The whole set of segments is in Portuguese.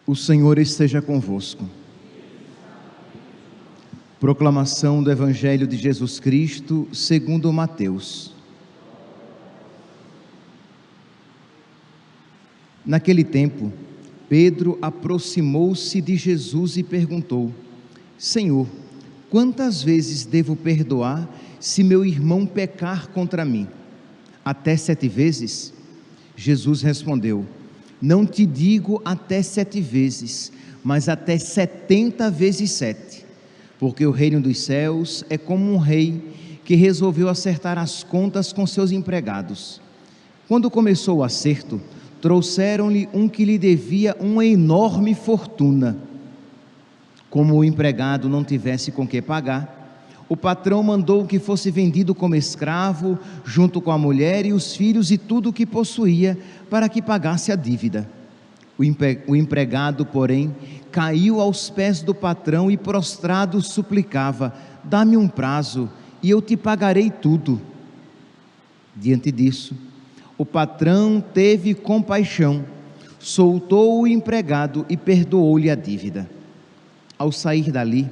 O Senhor esteja convosco. Proclamação do Evangelho de Jesus Cristo segundo Mateus. Naquele tempo, Pedro aproximou-se de Jesus e perguntou: Senhor, quantas vezes devo perdoar se meu irmão pecar contra mim? Até 7 vezes? Jesus respondeu: Não te digo até 7 vezes, mas até 70 vezes 7. Porque o reino dos céus é como um rei que resolveu acertar as contas com seus empregados. Quando começou o acerto, trouxeram-lhe um que lhe devia uma enorme fortuna. Como o empregado não tivesse com que pagar, o patrão mandou que fosse vendido como escravo, junto com a mulher e os filhos e tudo o que possuía, para que pagasse a dívida. O empregado, porém, caiu aos pés do patrão e prostrado suplicava: Dá-me um prazo e eu te pagarei tudo. Diante disso, o patrão teve compaixão, soltou o empregado e perdoou-lhe a dívida. Ao sair dali,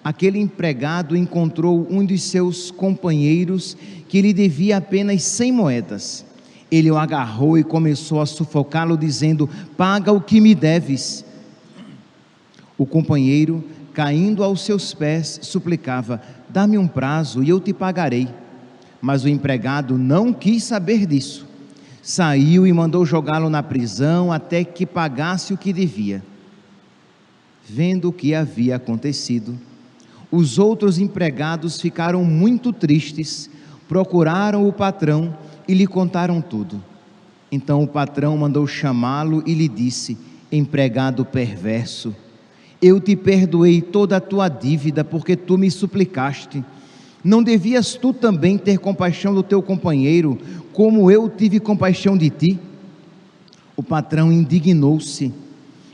aquele empregado encontrou um de seus companheiros que lhe devia apenas 100 moedas. Ele o agarrou e começou a sufocá-lo, dizendo: Paga o que me deves. O companheiro, caindo aos seus pés, suplicava: Dá-me um prazo e eu te pagarei. Mas o empregado não quis saber disso. Saiu e mandou jogá-lo na prisão até que pagasse o que devia. Vendo o que havia acontecido, os outros empregados ficaram muito tristes, procuraram o patrão e lhe contaram tudo. Então o patrão mandou chamá-lo e lhe disse: Empregado perverso, eu te perdoei toda a tua dívida porque tu me suplicaste. Não devias tu também ter compaixão do teu companheiro, como eu tive compaixão de ti? O patrão indignou-se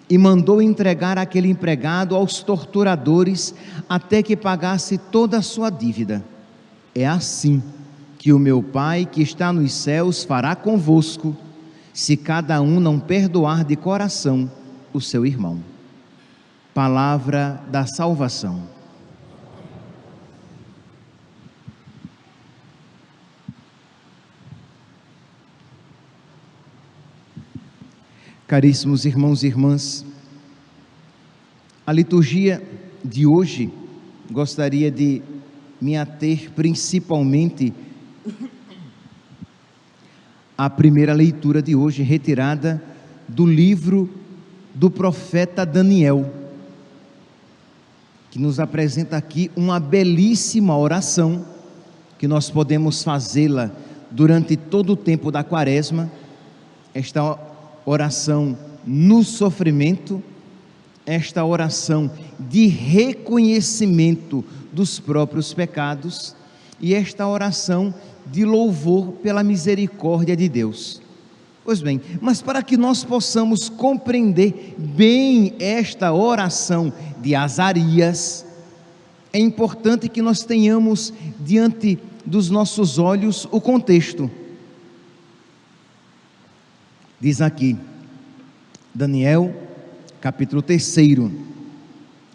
e mandou entregar aquele empregado aos torturadores até que pagasse toda a sua dívida. É assim que o meu Pai que está nos céus fará convosco, se cada um não perdoar de coração o seu irmão. Palavra da salvação. Caríssimos irmãos e irmãs, a liturgia de hoje gostaria de me ater principalmente à primeira leitura de hoje, retirada do livro do profeta Daniel, que nos apresenta aqui uma belíssima oração, que nós podemos fazê-la durante todo o tempo da Quaresma. Esta oração no sofrimento, esta oração de reconhecimento dos próprios pecados e esta oração de louvor pela misericórdia de Deus. Pois bem, mas para que nós possamos compreender bem esta oração de Azarias, é importante que nós tenhamos diante dos nossos olhos o contexto. Diz aqui, Daniel, capítulo 3,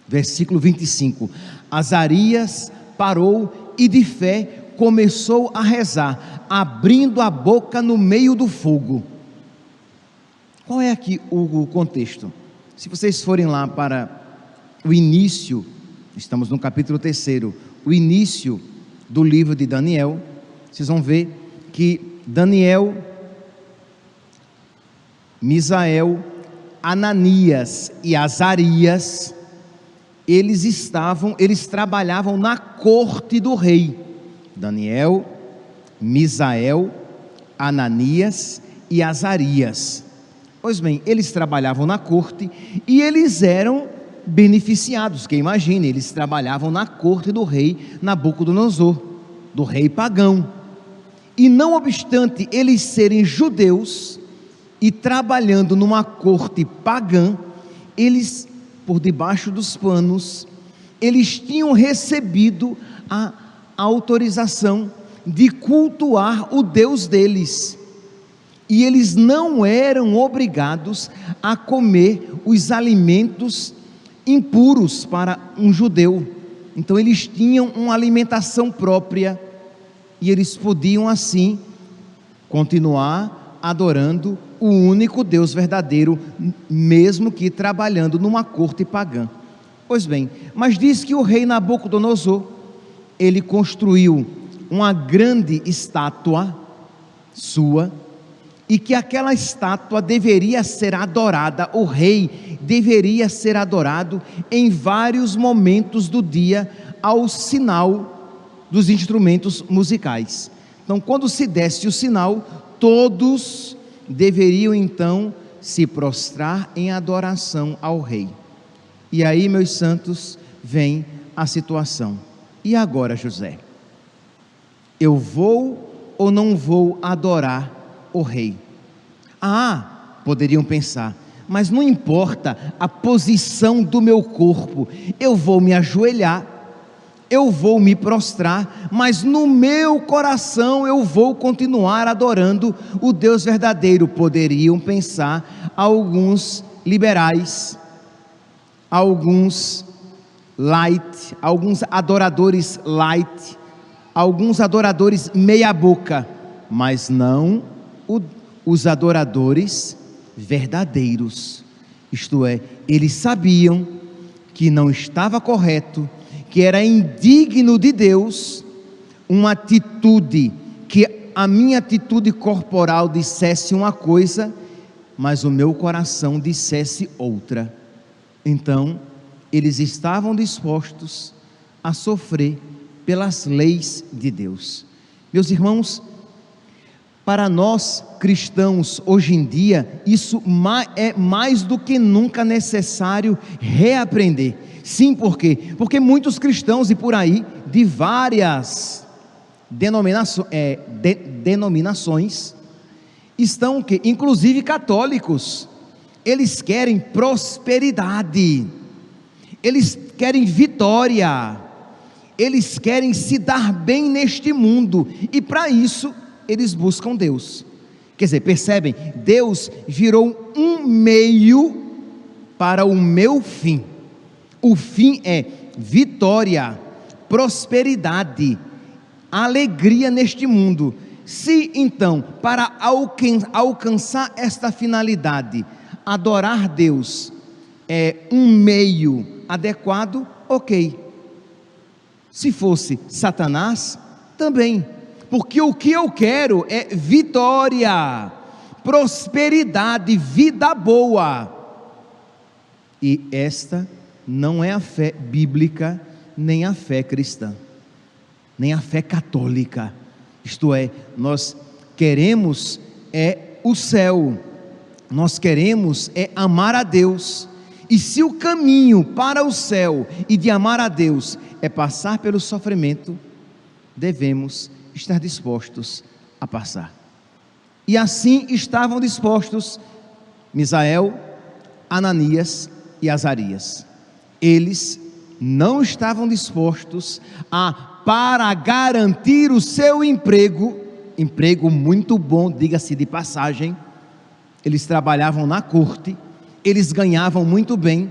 versículo 25: Azarias parou e de fé começou a rezar, abrindo a boca no meio do fogo. Qual é aqui o contexto? Se vocês forem lá para o início, estamos no capítulo 3, o início do livro de Daniel, vocês vão ver que Daniel, Misael, Ananias e Azarias, eles trabalhavam na corte do rei. Daniel, Misael, Ananias e Azarias. Pois bem, eles trabalhavam na corte e eles eram beneficiados, que imagine, eles trabalhavam na corte do rei Nabucodonosor, do rei pagão. E não obstante eles serem judeus e trabalhando numa corte pagã, eles, por debaixo dos panos, eles tinham recebido a autorização de cultuar o Deus deles. e eles não eram obrigados a comer os alimentos impuros para um judeu. Então eles tinham uma alimentação própria, e eles podiam assim continuar adorando o único Deus verdadeiro, mesmo que trabalhando numa corte pagã. Pois bem, mas diz que o rei Nabucodonosor, ele construiu uma grande estátua sua, e que aquela estátua deveria ser adorada, o rei deveria ser adorado em vários momentos do dia, ao sinal dos instrumentos musicais. Então, quando se desse o sinal, todos deveriam então se prostrar em adoração ao rei. E aí, meus santos, vem a situação. E agora, José? Eu vou ou não vou adorar o rei? Poderiam pensar, mas não importa a posição do meu corpo, eu vou me ajoelhar, eu vou me prostrar, mas no meu coração eu vou continuar adorando o Deus verdadeiro. Poderiam pensar alguns liberais, alguns light, alguns adoradores light, alguns adoradores meia boca, mas não os adoradores verdadeiros. Isto é, eles sabiam que não estava correto, que era indigno de Deus uma atitude, que a minha atitude corporal dissesse uma coisa, mas o meu coração dissesse outra. Então eles estavam dispostos a sofrer pelas leis de Deus. Meus irmãos, para nós cristãos hoje em dia, isso é mais do que nunca necessário reaprender. Sim, por quê? Porque muitos cristãos e por aí, de várias denominações, estão, inclusive católicos, eles querem prosperidade, eles querem vitória, eles querem se dar bem neste mundo, e para isso eles buscam Deus. Quer dizer, percebem? Deus virou um meio para o meu fim. O fim é vitória, prosperidade, alegria neste mundo. Se então, para alcançar esta finalidade, adorar Deus é um meio adequado, ok. Se fosse Satanás, também. Porque o que eu quero é vitória, prosperidade, vida boa. E esta não é a fé bíblica, nem a fé cristã, nem a fé católica. Isto é, nós queremos o céu, nós queremos amar a Deus. E se o caminho para o céu e de amar a Deus é passar pelo sofrimento, devemos estar dispostos a passar. E assim estavam dispostos Misael, Ananias e Azarias. Eles não estavam dispostos para garantir o seu emprego muito bom, diga-se de passagem. Eles trabalhavam na corte, eles ganhavam muito bem,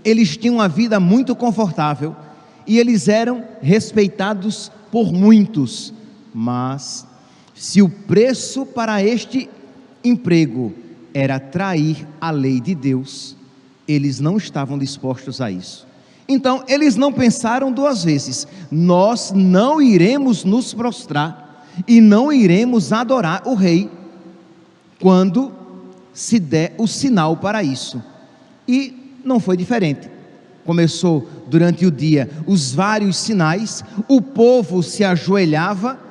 eles tinham uma vida muito confortável, e eles eram respeitados por muitos. Mas se o preço para este emprego era trair a lei de Deus, eles não estavam dispostos a isso. Então eles não pensaram duas vezes: nós não iremos nos prostrar e não iremos adorar o rei quando se der o sinal para isso. E não foi diferente. Começou durante o dia os vários sinais, o povo se ajoelhava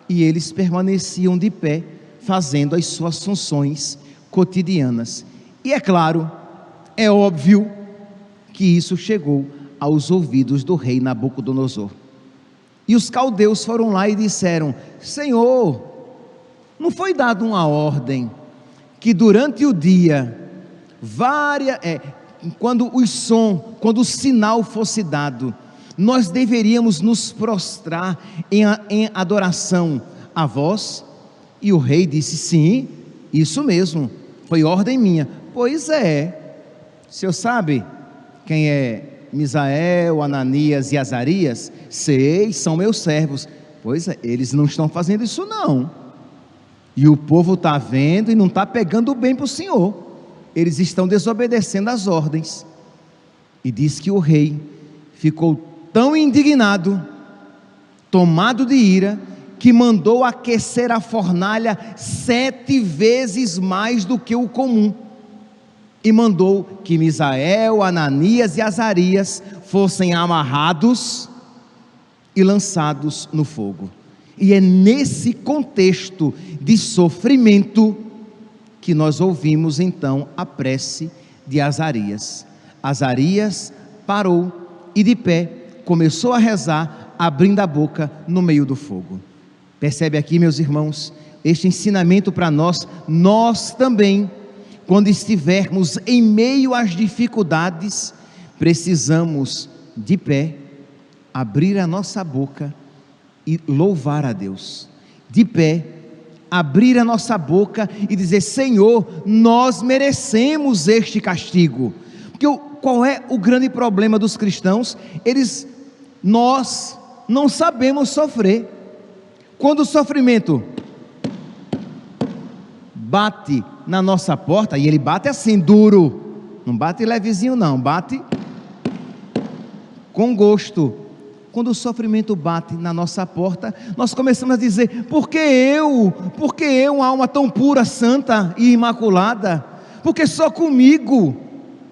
e eles permaneciam de pé, fazendo as suas funções cotidianas. E é claro, é óbvio que isso chegou aos ouvidos do rei Nabucodonosor. E os caldeus foram lá e disseram: Senhor, não foi dada uma ordem que durante o dia, quando o sinal fosse dado, nós deveríamos nos prostrar em adoração a vós? E o rei disse: sim, Isso mesmo, foi ordem minha. Pois é, o senhor sabe quem é Misael, Ananias e Azarias? Sei, são meus servos. Pois é, eles não estão fazendo isso não. E o povo está vendo e não está pegando bem para o senhor. Eles estão desobedecendo as ordens. E diz que o rei ficou tão indignado, tomado de ira, que mandou aquecer a fornalha 7 vezes mais do que o comum. E mandou que Misael, Ananias e Azarias fossem amarrados e lançados no fogo. E é nesse contexto de sofrimento que nós ouvimos então a prece de Azarias. Azarias parou e de pé começou a rezar, abrindo a boca no meio do fogo. Percebe aqui, meus irmãos, este ensinamento para nós também, quando estivermos em meio às dificuldades, precisamos de pé abrir a nossa boca e louvar a Deus. De pé, abrir a nossa boca e dizer: Senhor, nós merecemos este castigo. Porque qual é o grande problema dos cristãos? Nós não sabemos sofrer. Quando o sofrimento bate na nossa porta, e ele bate assim, duro, não bate levezinho não, bate com gosto. Quando o sofrimento bate na nossa porta, nós começamos a dizer: por que eu, uma alma tão pura, santa e imaculada? Porque só comigo?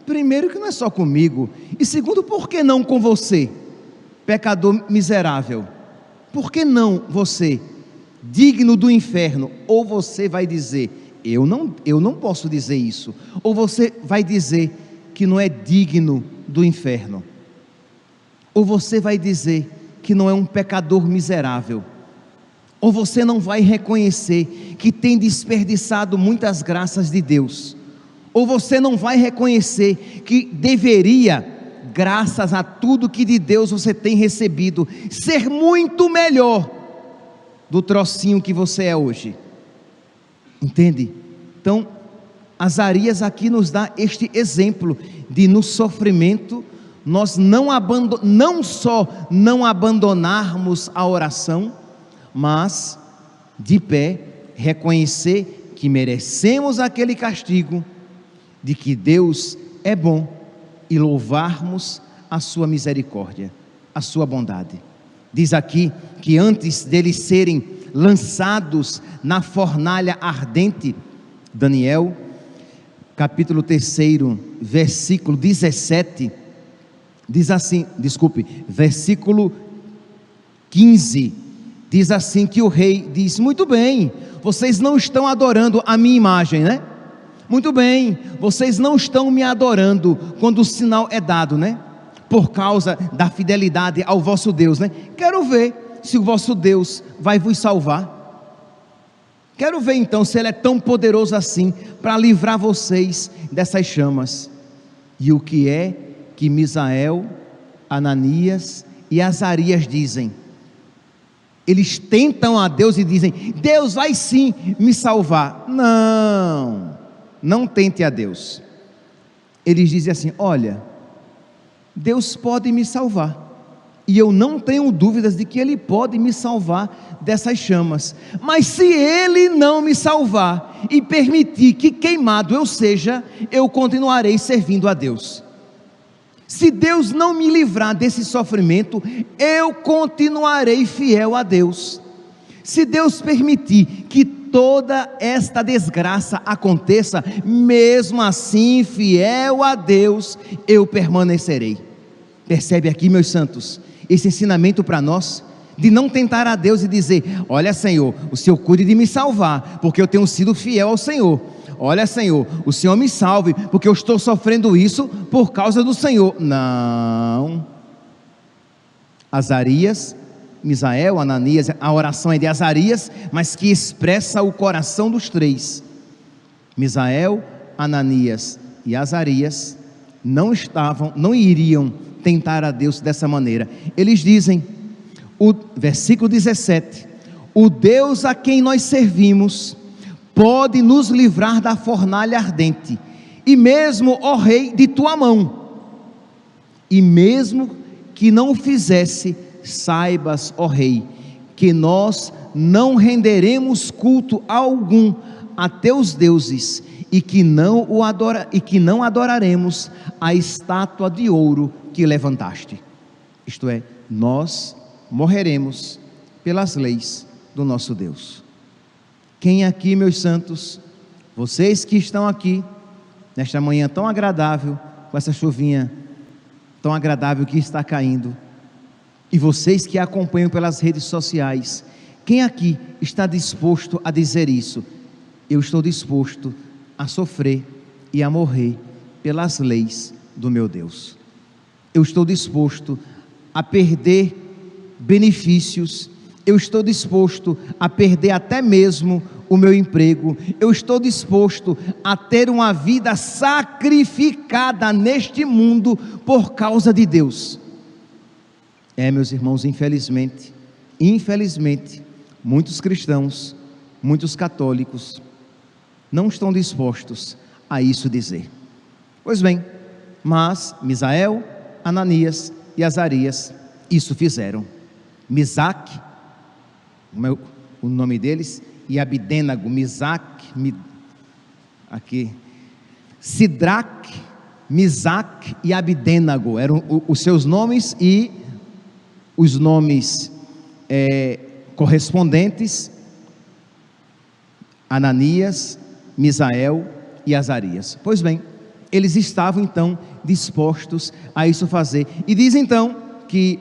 Primeiro que não é só comigo, e segundo, por que não com você, pecador miserável? Por que não você, digno do inferno? Ou você vai dizer: eu não posso dizer isso, ou você vai dizer que não é digno do inferno, ou você vai dizer que não é um pecador miserável, ou você não vai reconhecer que tem desperdiçado muitas graças de Deus, ou você não vai reconhecer que deveria, graças a tudo que de Deus você tem recebido, ser muito melhor do trocinho que você é hoje. Entende? Então, Azarias aqui nos dá este exemplo de, no sofrimento, nós não só não abandonarmos a oração, mas de pé reconhecer que merecemos aquele castigo, de que Deus é bom, e louvarmos a sua misericórdia, a sua bondade. Diz aqui que antes deles serem lançados na fornalha ardente, Daniel, capítulo 3, versículo 17, diz assim, versículo 15, diz assim que o rei diz: muito bem, vocês não estão adorando a minha imagem, né? Muito bem, vocês não estão me adorando quando o sinal é dado, né? Por causa da fidelidade ao vosso Deus, né? Quero ver se o vosso Deus vai vos salvar. Quero ver então se Ele é tão poderoso assim para livrar vocês dessas chamas. E o que é que Misael, Ananias e Azarias dizem? Eles tentam a Deus e dizem: Deus vai sim me salvar. Não tente a Deus. Eles dizem assim: olha, Deus pode me salvar, e eu não tenho dúvidas de que Ele pode me salvar dessas chamas, mas se Ele não me salvar e permitir que queimado eu seja, eu continuarei servindo a Deus. Se Deus não me livrar desse sofrimento, eu continuarei fiel a Deus. Se Deus permitir que toda esta desgraça aconteça, mesmo assim, fiel a Deus, eu permanecerei. Percebe aqui, meus santos, esse ensinamento para nós, de não tentar a Deus e dizer: olha, Senhor, o Senhor cuide de me salvar, porque eu tenho sido fiel ao Senhor. Olha, Senhor, o Senhor me salve, porque eu estou sofrendo isso por causa do Senhor. Não. Azarias, Misael, Ananias, a oração é de Azarias, mas que expressa o coração dos três. Misael, Ananias e Azarias não iriam tentar a Deus dessa maneira. Eles dizem, o versículo 17: o Deus a quem nós servimos pode nos livrar da fornalha ardente, e mesmo, ó rei, de tua mão. E mesmo que não o fizesse, saibas, ó rei, que nós não renderemos culto algum a teus deuses, e que não adoraremos a estátua de ouro que levantaste. Isto é, nós morreremos pelas leis do nosso Deus. Quem aqui, meus santos, vocês que estão aqui nesta manhã tão agradável, com essa chuvinha tão agradável que está caindo, e vocês que acompanham pelas redes sociais, quem aqui está disposto a dizer isso? Eu estou disposto a sofrer e a morrer pelas leis do meu Deus. Eu estou disposto a perder benefícios, eu estou disposto a perder até mesmo o meu emprego, eu estou disposto a ter uma vida sacrificada neste mundo por causa de Deus. Meus irmãos, infelizmente, muitos cristãos, muitos católicos não estão dispostos a isso dizer. Pois bem, mas Misael, Ananias e Azarias isso fizeram. Misaque, o nome deles, e Abidênago, Sidraque, Misaque e Abidênago eram os seus nomes, e os nomes correspondentes: Ananias, Misael e Azarias. Pois bem, eles estavam então dispostos a isso fazer, e diz então que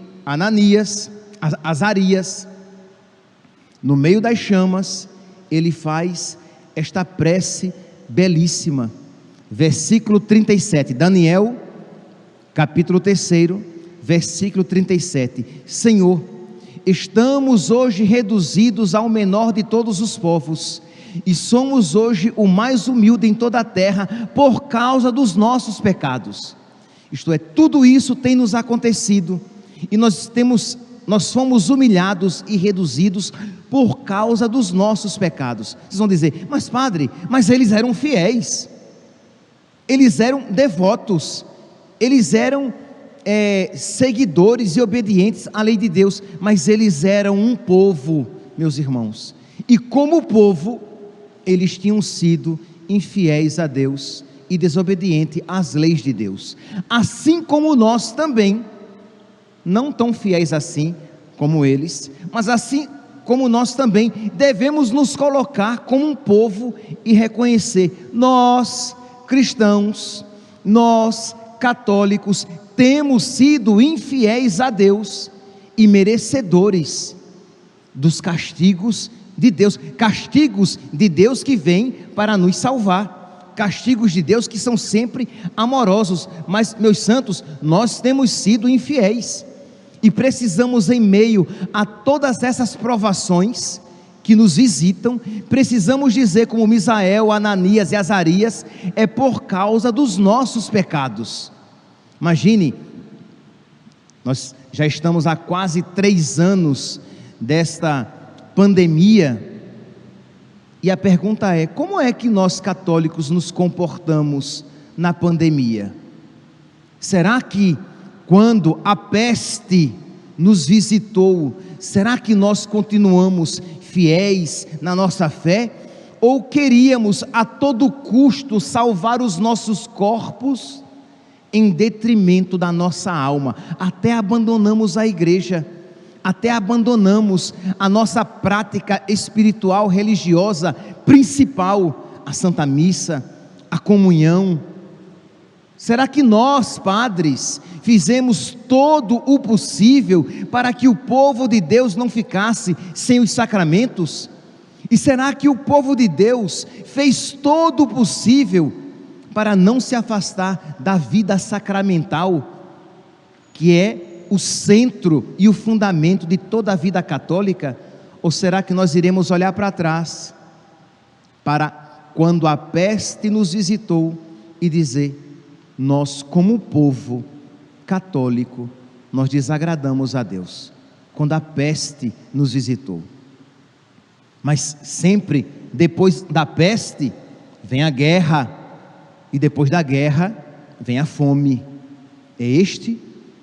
Azarias, no meio das chamas, ele faz esta prece belíssima, versículo 37, Daniel, capítulo 3, versículo 37, Senhor, estamos hoje reduzidos ao menor de todos os povos, e somos hoje o mais humilde em toda a terra, por causa dos nossos pecados. Isto é, tudo isso tem nos acontecido, e nós fomos humilhados e reduzidos por causa dos nossos pecados. Vocês vão dizer, mas padre, mas eles eram fiéis, eles eram devotos, eles eram seguidores e obedientes à lei de Deus, mas eles eram um povo, meus irmãos, e como povo, eles tinham sido infiéis a Deus e desobedientes às leis de Deus, assim como nós também, não tão fiéis assim como eles, mas assim como nós também devemos nos colocar como um povo e reconhecer: nós cristãos, nós católicos, temos sido infiéis a Deus e merecedores dos castigos de Deus que vêm para nos salvar, castigos de Deus que são sempre amorosos. Mas, meus santos, nós temos sido infiéis, e precisamos, em meio a todas essas provações que nos visitam, precisamos dizer como Misael, Ananias e Azarias: é por causa dos nossos pecados. Imagine, nós já estamos há quase 3 anos desta pandemia, e a pergunta é: como é que nós católicos nos comportamos na pandemia? Será que quando a peste nos visitou, será que nós continuamos fiéis na nossa fé? Ou queríamos a todo custo salvar os nossos corpos em detrimento da nossa alma? Até abandonamos a igreja, até abandonamos a nossa prática espiritual religiosa principal, a Santa Missa, a comunhão. Será que nós, padres, fizemos todo o possível para que o povo de Deus não ficasse sem os sacramentos? E será que o povo de Deus fez todo o possível para não se afastar da vida sacramental, que é o centro e o fundamento de toda a vida católica? Ou será que nós iremos olhar para trás, para quando a peste nos visitou, e dizer: nós, como povo católico, nós desagradamos a Deus quando a peste nos visitou? Mas sempre depois da peste vem a guerra, e depois da guerra vem a fome. É este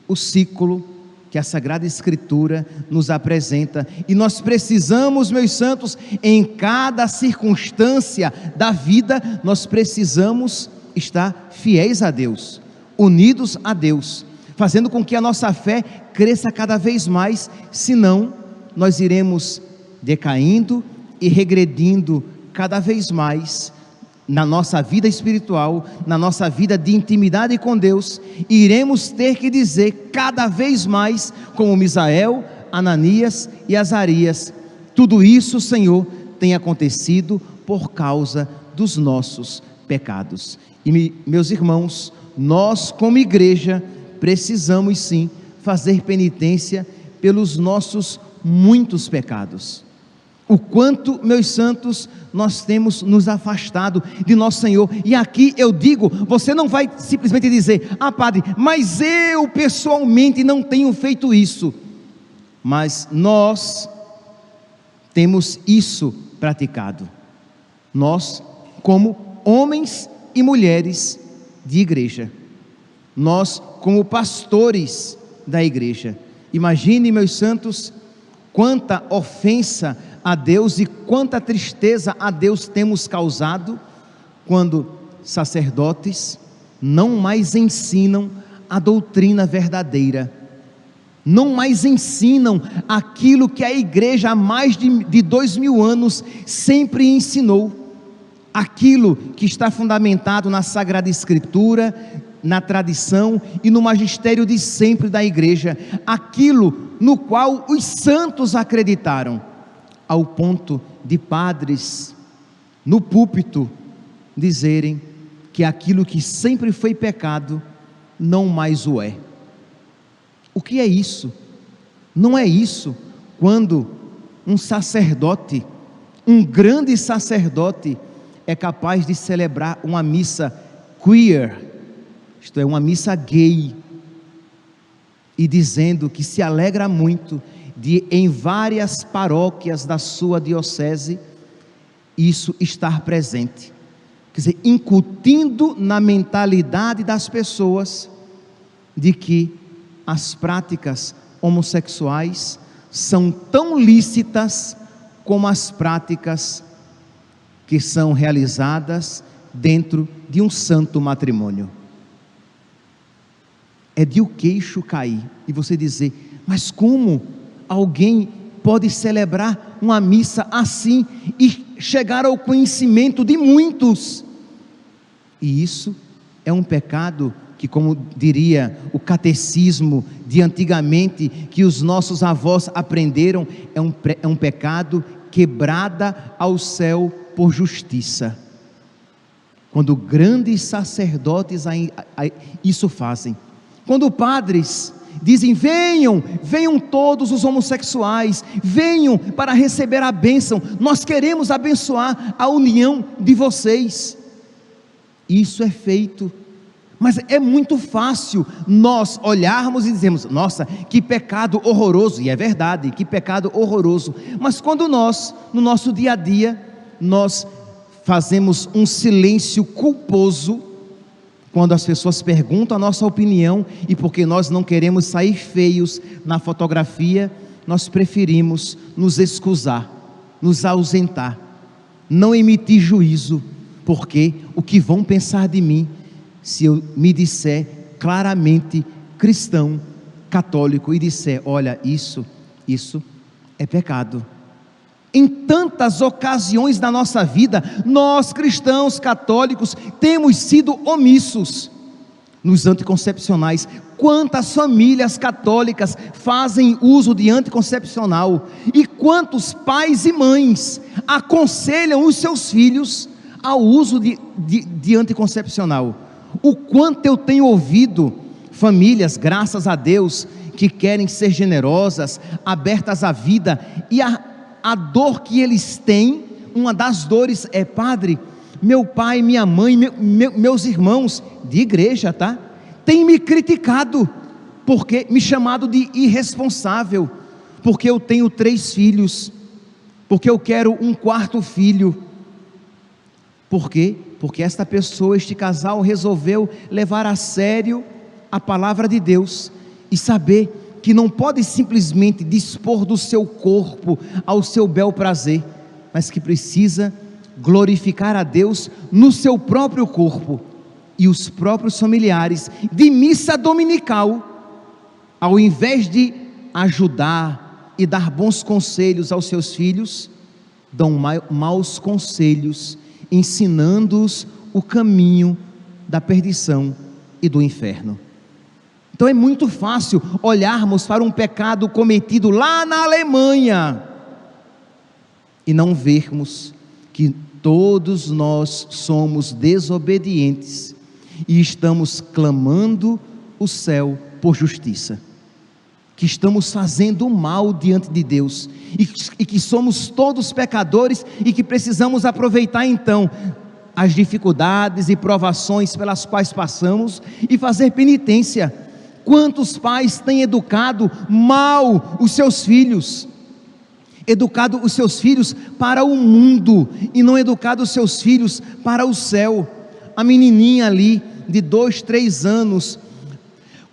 o ciclo que a Sagrada Escritura nos apresenta, e nós precisamos, meus santos, em cada circunstância da vida, nós precisamos estar fiéis a Deus, unidos a Deus, fazendo com que a nossa fé cresça cada vez mais, senão nós iremos decaindo e regredindo cada vez mais na nossa vida espiritual, na nossa vida de intimidade com Deus, e iremos ter que dizer cada vez mais, como Misael, Ananias e Azarias: tudo isso, Senhor, tem acontecido por causa dos nossos pecados. E meus irmãos, nós como igreja precisamos sim fazer penitência pelos nossos muitos pecados. O quanto, meus santos, nós temos nos afastado de nosso Senhor. E aqui eu digo, você não vai simplesmente dizer: ah, padre, mas eu pessoalmente não tenho feito isso. Mas nós temos isso praticado. Nós, como homens e mulheres de igreja, nós como pastores da igreja. Imagine, meus santos, quanta ofensa a Deus e quanta tristeza a Deus temos causado quando sacerdotes não mais ensinam a doutrina verdadeira, não mais ensinam aquilo que a igreja há mais de 2000 anos sempre ensinou, aquilo que está fundamentado na Sagrada Escritura, na tradição e no magistério de sempre da igreja, aquilo no qual os santos acreditaram, ao ponto de padres no púlpito dizerem que aquilo que sempre foi pecado não mais o é. O que é isso? Não é isso quando um sacerdote, um grande sacerdote, é capaz de celebrar uma missa queer, isto é, uma missa gay, e dizendo que se alegra muito de, em várias paróquias da sua diocese, isso estar presente, quer dizer, incutindo na mentalidade das pessoas de que as práticas homossexuais são tão lícitas como as práticas que são realizadas dentro de um santo matrimônio. É de o queixo cair e você dizer: mas como alguém pode celebrar uma missa assim e chegar ao conhecimento de muitos? E isso é um pecado que, como diria o catecismo de antigamente, que os nossos avós aprenderam, é um pecado quebrada ao céu por justiça. Quando grandes sacerdotes isso fazem, quando padres dizem: venham todos os homossexuais, venham para receber a bênção, nós queremos abençoar a união de vocês. Isso é feito, mas é muito fácil nós olharmos e dizermos: nossa, que pecado horroroso, e é verdade, que pecado horroroso. Mas quando nós, no nosso dia a dia, nós fazemos um silêncio culposo, quando as pessoas perguntam a nossa opinião, e porque nós não queremos sair feios na fotografia, nós preferimos nos excusar, nos ausentar, não emitir juízo, porque o que vão pensar de mim, se eu me disser claramente cristão, católico, e disser: olha, isso é pecado. Em tantas ocasiões da nossa vida, nós cristãos católicos temos sido omissos nos anticoncepcionais. Quantas famílias católicas fazem uso de anticoncepcional, e quantos pais e mães aconselham os seus filhos ao uso de anticoncepcional. O quanto eu tenho ouvido famílias, graças a Deus, que querem ser generosas, abertas à vida, e a dor que eles têm, uma das dores é: padre, meu pai, minha mãe, meus irmãos de igreja, tá? Tem me criticado, porque me chamado de irresponsável, porque eu tenho 3 filhos, porque eu quero um 4º filho, Por quê? Porque esta pessoa, este casal, resolveu levar a sério a palavra de Deus e saber que não pode simplesmente dispor do seu corpo ao seu bel prazer, mas que precisa glorificar a Deus no seu próprio corpo. E os próprios familiares, de missa dominical, ao invés de ajudar e dar bons conselhos aos seus filhos, dão maus conselhos, ensinando-os o caminho da perdição e do inferno. Então é muito fácil olharmos para um pecado cometido lá na Alemanha e não vermos que todos nós somos desobedientes e estamos clamando o céu por justiça, que estamos fazendo mal diante de Deus e que somos todos pecadores e que precisamos aproveitar então as dificuldades e provações pelas quais passamos e fazer penitência. Quantos pais têm educado mal os seus filhos? Educado os seus filhos para o mundo e não educado os seus filhos para o céu. A menininha ali de 2, 3 anos,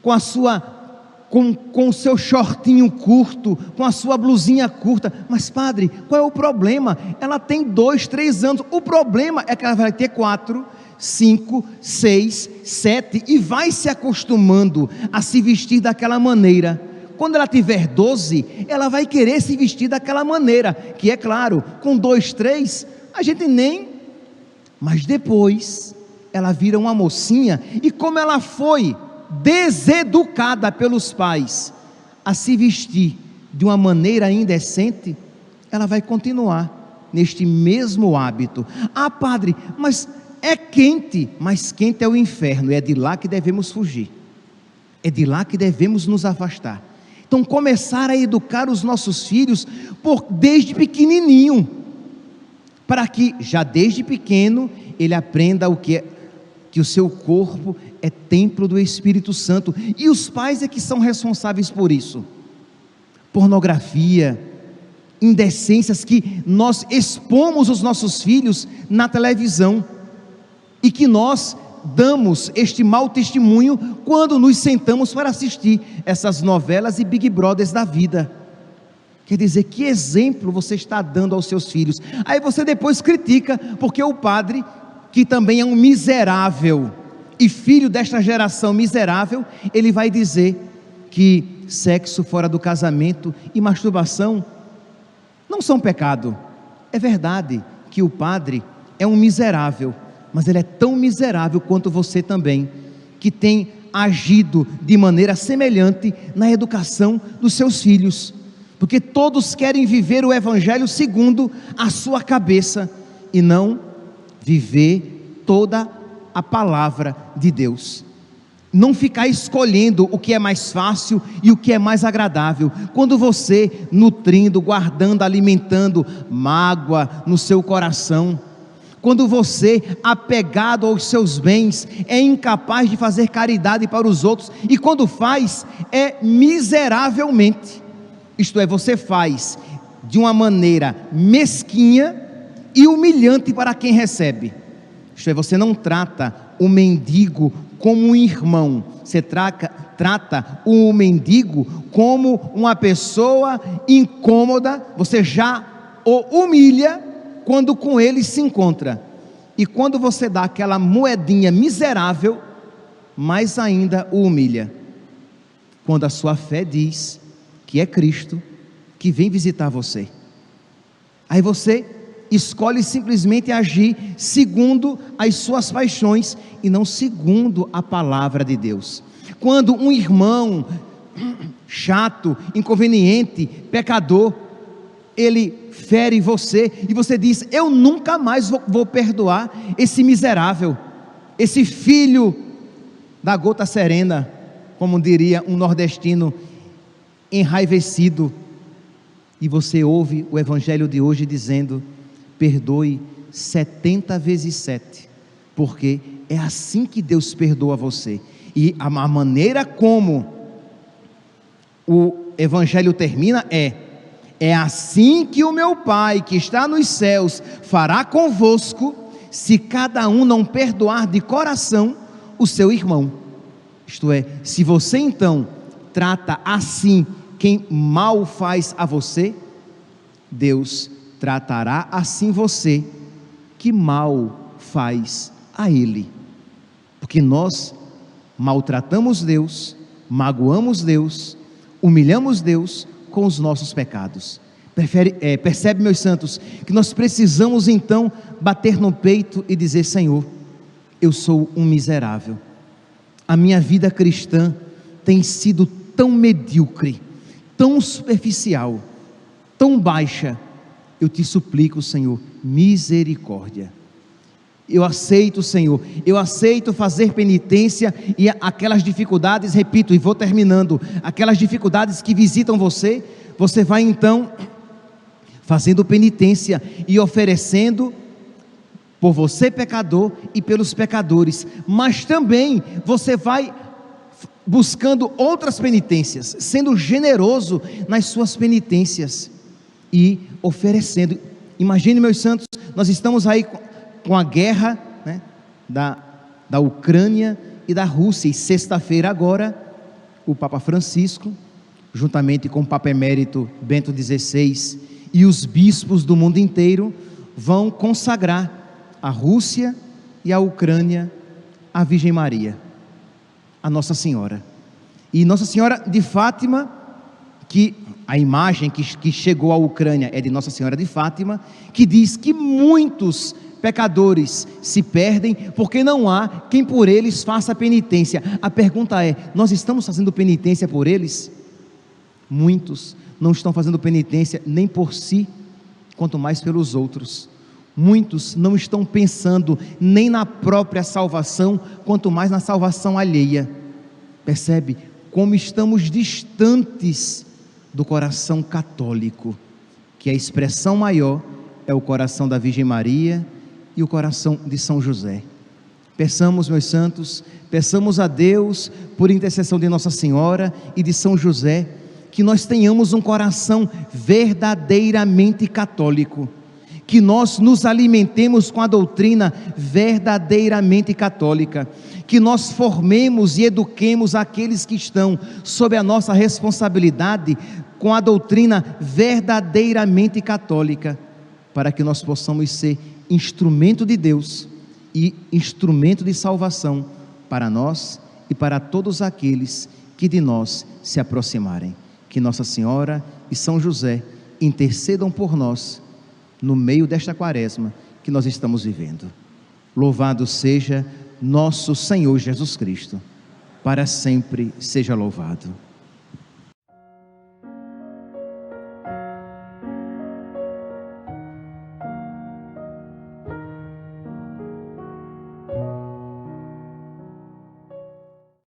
com o seu shortinho curto, com a sua blusinha curta. Mas padre, qual é o problema? Ela tem 2, 3 anos. O problema é que ela vai ter 4, 5, 6, 7 e vai se acostumando a se vestir daquela maneira. Quando ela tiver 12, ela vai querer se vestir daquela maneira, que é claro, com 2, 3, a gente nem... Mas depois, ela vira uma mocinha, e como ela foi deseducada pelos pais a se vestir de uma maneira indecente, ela vai continuar neste mesmo hábito. Ah padre, mas é quente, mas quente é o inferno, e é de lá que devemos fugir, é de lá que devemos nos afastar. Então começar a educar os nossos filhos desde pequenininho, para que já desde pequeno ele aprenda que o seu corpo é templo do Espírito Santo, e os pais é que são responsáveis por isso. Pornografia, indecências que nós expomos os nossos filhos na televisão, e que nós damos este mau testemunho quando nos sentamos para assistir essas novelas e Big Brothers da vida. Quer dizer, que exemplo você está dando aos seus filhos? Aí você depois critica, porque o padre, que também é um miserável e filho desta geração miserável, ele vai dizer que sexo fora do casamento e masturbação não são pecado. É verdade que o padre é um miserável, mas ele é tão miserável quanto você também, que tem agido de maneira semelhante na educação dos seus filhos, porque todos querem viver o Evangelho segundo a sua cabeça, e não viver toda a palavra de Deus. Não ficar escolhendo o que é mais fácil e o que é mais agradável. Quando você, nutrindo, guardando, alimentando mágoa no seu coração, quando você, apegado aos seus bens, é incapaz de fazer caridade para os outros, e quando faz, é miseravelmente. Isto é, você faz de uma maneira mesquinha e humilhante para quem recebe. Isto é, você não trata o mendigo como um irmão, você trata o mendigo como uma pessoa incômoda, você já o humilha quando com ele se encontra, e quando você dá aquela moedinha miserável, mais ainda o humilha, quando a sua fé diz que é Cristo que vem visitar você. Aí você escolhe simplesmente agir segundo as suas paixões e não segundo a palavra de Deus. Quando um irmão chato, inconveniente, pecador, ele fere você e você diz: eu nunca mais vou perdoar esse miserável, esse filho da gota serena, como diria um nordestino enraivecido. E você ouve o evangelho de hoje dizendo: perdoe 70 vezes 7, porque é assim que Deus perdoa você. E a maneira como o evangelho termina é assim que o meu Pai que está nos céus fará convosco, se cada um não perdoar de coração o seu irmão. Isto é, se você então trata assim quem mal faz a você, Deus tratará assim você que mal faz a Ele. Porque nós maltratamos Deus, magoamos Deus, humilhamos Deus com os nossos pecados. Percebe, meus santos, que nós precisamos então bater no peito e dizer: Senhor, eu sou um miserável, a minha vida cristã tem sido tão medíocre, tão superficial, tão baixa. Eu te suplico, Senhor, misericórdia. Eu aceito, Senhor, eu aceito fazer penitência, e aquelas dificuldades, repito e vou terminando, aquelas dificuldades que visitam você, você vai então fazendo penitência e oferecendo por você pecador e pelos pecadores, mas também você vai buscando outras penitências, sendo generoso nas suas penitências e oferecendo. Imagine, meus santos, nós estamos aí com a guerra, né, da Ucrânia e da Rússia, e sexta-feira agora, o Papa Francisco, juntamente com o Papa Emérito Bento XVI e os bispos do mundo inteiro, vão consagrar a Rússia e a Ucrânia à Virgem Maria, a Nossa Senhora. E Nossa Senhora de Fátima, que a imagem que chegou à Ucrânia é de Nossa Senhora de Fátima, que diz que muitos pecadores se perdem porque não há quem por eles faça penitência. A pergunta é: nós estamos fazendo penitência por eles? Muitos não estão fazendo penitência nem por si, quanto mais pelos outros. Muitos não estão pensando nem na própria salvação, quanto mais na salvação alheia. Percebe como estamos distantes do coração católico, que a expressão maior é o coração da Virgem Maria e o coração de São José. Peçamos, meus santos, peçamos a Deus, por intercessão de Nossa Senhora e de São José, que nós tenhamos um coração verdadeiramente católico, que nós nos alimentemos com a doutrina verdadeiramente católica, que nós formemos e eduquemos aqueles que estão sob a nossa responsabilidade com a doutrina verdadeiramente católica, para que nós possamos ser instrumento de Deus e instrumento de salvação para nós e para todos aqueles que de nós se aproximarem. Que Nossa Senhora e São José intercedam por nós no meio desta quaresma que nós estamos vivendo. Louvado seja nosso Senhor Jesus Cristo, para sempre seja louvado.